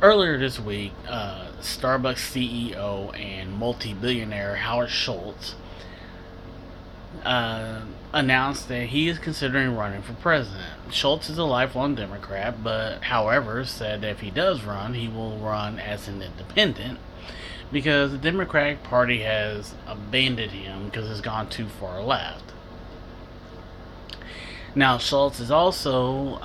Earlier this week, Starbucks CEO and multi-billionaire Howard Schultz announced that he is considering running for president. Schultz is a lifelong Democrat, but however said that if he does run, he will run as an independent because the Democratic Party has abandoned him because it's gone too far left. Now, Schultz is also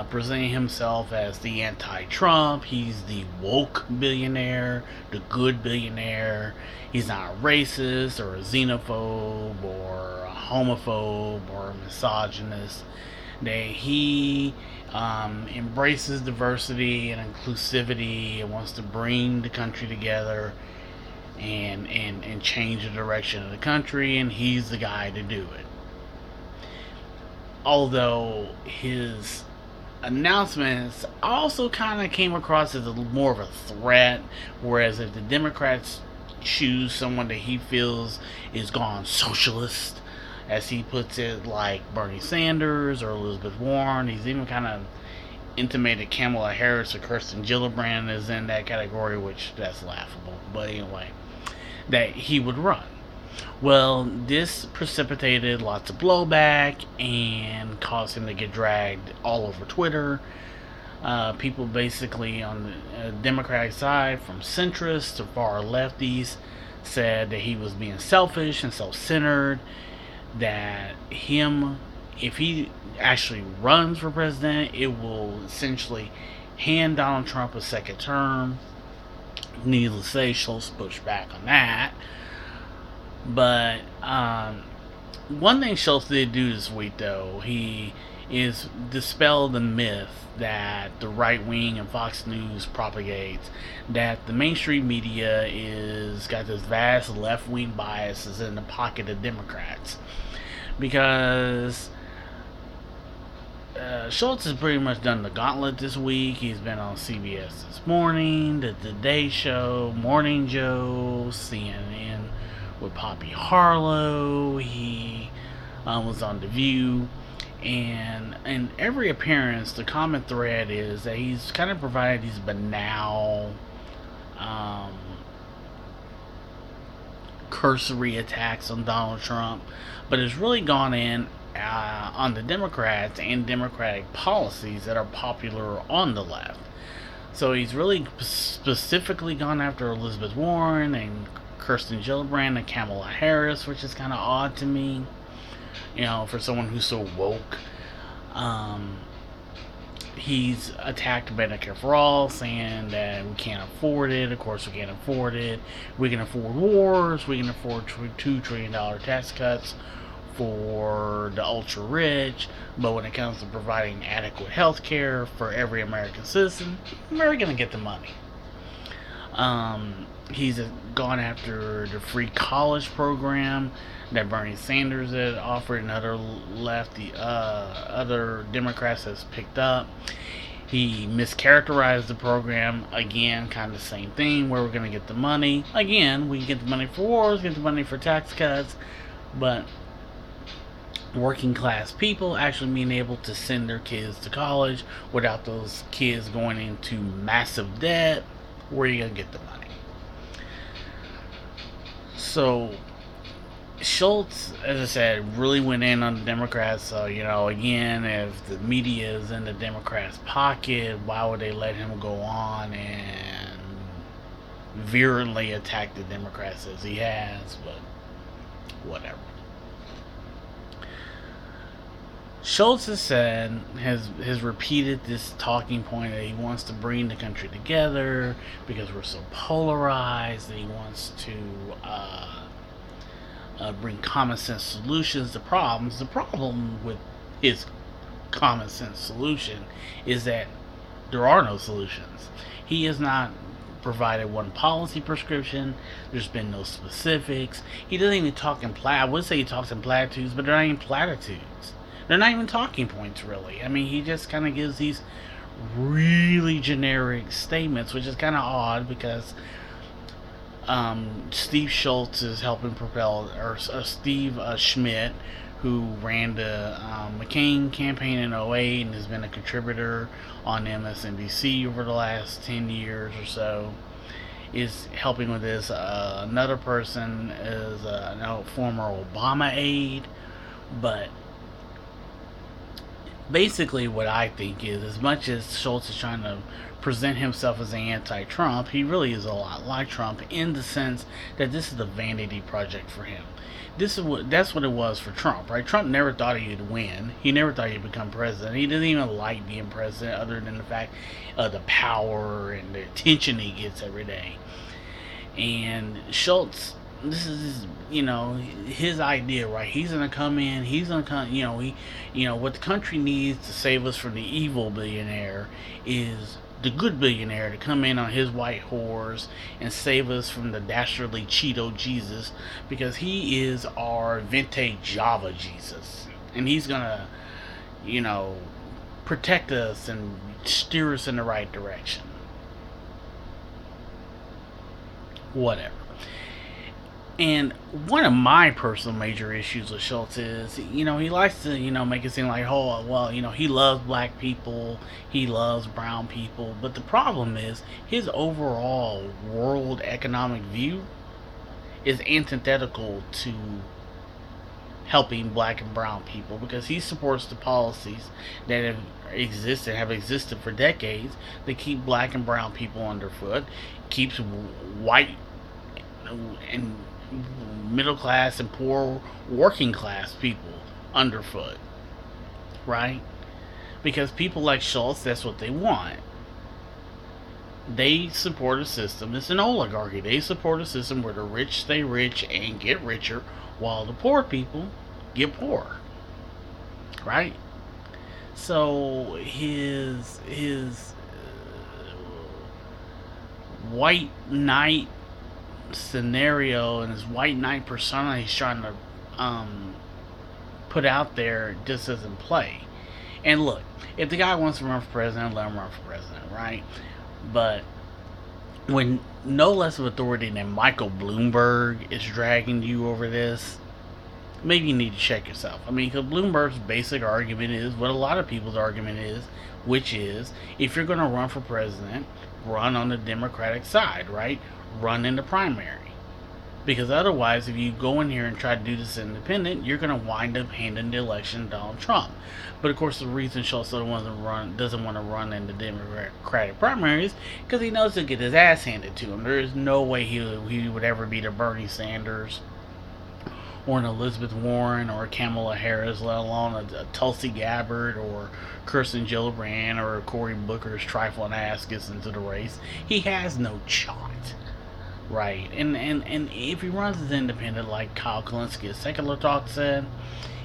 presenting himself as the anti-Trump. He's the woke billionaire, the good billionaire. He's not a racist or a xenophobe or a homophobe or a misogynist. That he embraces diversity and inclusivity and wants to bring the country together and change the direction of the country, and he's the guy to do it. Although his announcements also kind of came across as more of a threat, whereas if the Democrats choose someone that he feels is gone socialist, as he puts it, like Bernie Sanders or Elizabeth Warren, he's even kind of intimated Kamala Harris or Kirsten Gillibrand is in that category, which that's laughable. But anyway, that he would run. Well, this precipitated lots of blowback and caused him to get dragged all over Twitter. People basically on the Democratic side, from centrists to far lefties, said that he was being selfish and self-centered, that if he actually runs for president, it will essentially hand Donald Trump a second term. Needless to say, Schultz pushed back on that. But one thing Schultz did do this week, though, he is dispel the myth that the right wing and Fox News propagates, that the mainstream media is got this vast left wing biases in the pocket of Democrats, because Schultz has pretty much done the gauntlet this week. He's been on CBS This Morning, the Today Show, Morning Joe, CNN with Poppy Harlow. He was on The View, and in every appearance, the common thread is that he's kind of provided these banal, cursory attacks on Donald Trump, but has really gone in on the Democrats and Democratic policies that are popular on the left. So he's really specifically gone after Elizabeth Warren and Kirsten Gillibrand and Kamala Harris, which is kind of odd to me, for someone who's so woke. He's attacked Medicare for All, saying that we can't afford it. Of course, we can't afford it. We can afford wars. We can afford $2 trillion tax cuts for the ultra rich. But when it comes to providing adequate health care for every American citizen, we're going to get the money. He's gone after the free college program that Bernie Sanders had offered and other Democrats has picked up. He mischaracterized the program. Again, kind of the same thing, where we're going to get the money. Again, we can get the money for wars, get the money for tax cuts, but working class people actually being able to send their kids to college without those kids going into massive debt, where are you going to get the money? So Schultz, as I said, really went in on the Democrats. So, again, if the media is in the Democrats' pocket, why would they let him go on and virulently attack the Democrats as he has? But whatever. Schultz has repeated this talking point that he wants to bring the country together because we're so polarized, that he wants to bring common sense solutions to problems. The problem with his common sense solution is that there are no solutions. He has not provided one policy prescription. There's been no specifics. He doesn't even talk in I would say he talks in platitudes, but they're not even platitudes. They're not even talking points, really. I mean, he just kind of gives these really generic statements, which is kind of odd because Steve Schultz is helping propel, or Steve Schmidt, who ran the McCain campaign in '08 and has been a contributor on MSNBC over the last 10 years or so, is helping with this. Another person is a former Obama aide, but basically what I think is, as much as Schultz is trying to present himself as an anti-Trump, he really is a lot like Trump in the sense that this is a vanity project for him. That's what it was for Trump, right? Trump never thought he'd win. He never thought he'd become president. He didn't even like being president, other than the fact of the power and the attention he gets every day. And Schultz, this is his idea, right? He's gonna come in. He's gonna come. What the country needs to save us from the evil billionaire is the good billionaire to come in on his white horse and save us from the dastardly Cheeto Jesus, because he is our vintage Java Jesus, and he's gonna, protect us and steer us in the right direction. Whatever. And one of my personal major issues with Schultz is, he likes to, make it seem like, oh, well, he loves black people, he loves brown people. But the problem is, his overall world economic view is antithetical to helping black and brown people, because he supports the policies that have existed for decades that keep black and brown people underfoot, keeps white and middle class and poor working class people underfoot, right? Because people like Schultz, that's what they want. They support a system, it's an oligarchy. They support a system where the rich stay rich and get richer, while the poor people get poorer, right? So his white knight scenario and his white knight persona he's trying to put out there just doesn't play. And look, if the guy wants to run for president, let him run for president, right? But when no less of authority than Michael Bloomberg is dragging you over this, maybe you need to check yourself. I mean, because Bloomberg's basic argument is what a lot of people's argument is, which is, if you're going to run for president, run on the Democratic side, right? Run in the primary. Because otherwise, if you go in here and try to do this independent, you're going to wind up handing the election to Donald Trump. But of course, the reason Schultz doesn't want to run in the Democratic primaries, because he knows he'll get his ass handed to him. There is no way he would ever beat a Bernie Sanders or an Elizabeth Warren or a Kamala Harris, let alone a Tulsi Gabbard or Kirsten Gillibrand or Cory Booker's trifling ass gets into the race. He has no shot. Right, and if he runs as independent, like Kyle Kalinske at Secular Talk said,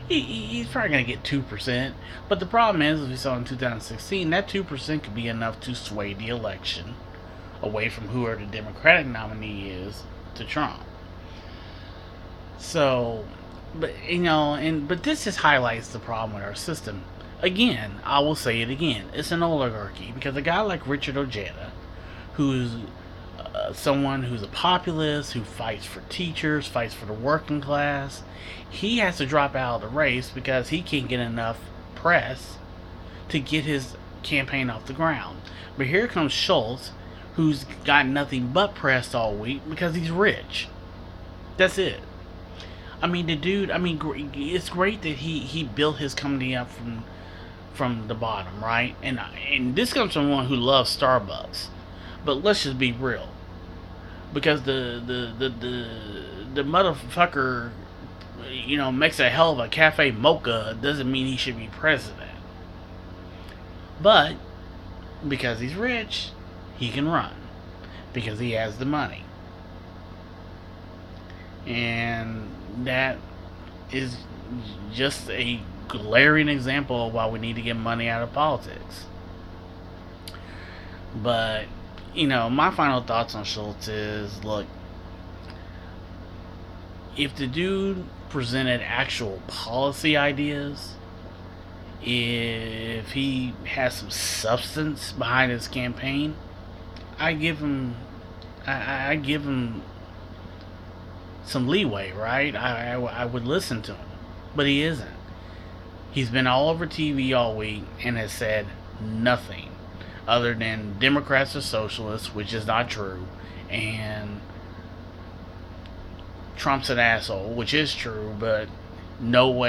he's probably going to get 2%. But the problem is, as we saw in 2016, that 2% could be enough to sway the election away from whoever the Democratic nominee is to Trump. So, but this just highlights the problem with our system. Again, I will say it again, it's an oligarchy, because a guy like Richard Ojeda, who's someone who's a populist, who fights for teachers, fights for the working class, he has to drop out of the race because he can't get enough press to get his campaign off the ground. But here comes Schultz, who's got nothing but press all week because he's rich. That's it. I mean, the dude, it's great that he built his company up from the bottom, right? And this comes from one who loves Starbucks. But let's just be real. Because the motherfucker, makes a hell of a cafe mocha, doesn't mean he should be president. But because he's rich, he can run. Because he has the money. And that is just a glaring example of why we need to get money out of politics. But my final thoughts on Schultz is, look, if the dude presented actual policy ideas, if he has some substance behind his campaign, I give him some leeway, right? I would listen to him, but he isn't. He's been all over TV all week and has said nothing other than Democrats are socialists, which is not true, and Trump's an asshole, which is true, but no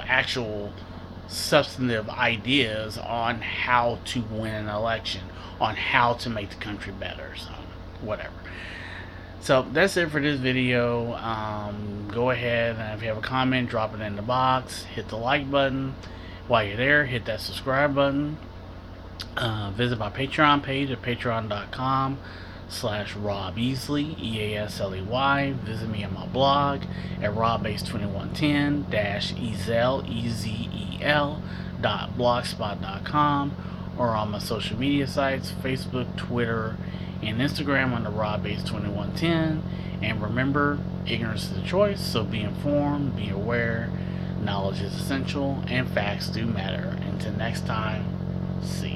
actual substantive ideas on how to win an election, on how to make the country better. So, whatever. So that's it for this video. Go ahead and if you have a comment, drop it in the box. Hit the like button. While you're there, hit that subscribe button. Visit my Patreon page at patreon.com/Rob Easley, EASLEY. Visit me on my blog at robbase2110-ezel.blogspot.com, or on my social media sites, Facebook, Twitter, and Instagram under robbase2110. And remember, ignorance is a choice, so be informed, be aware. Knowledge is essential, and facts do matter. Until next time, see you.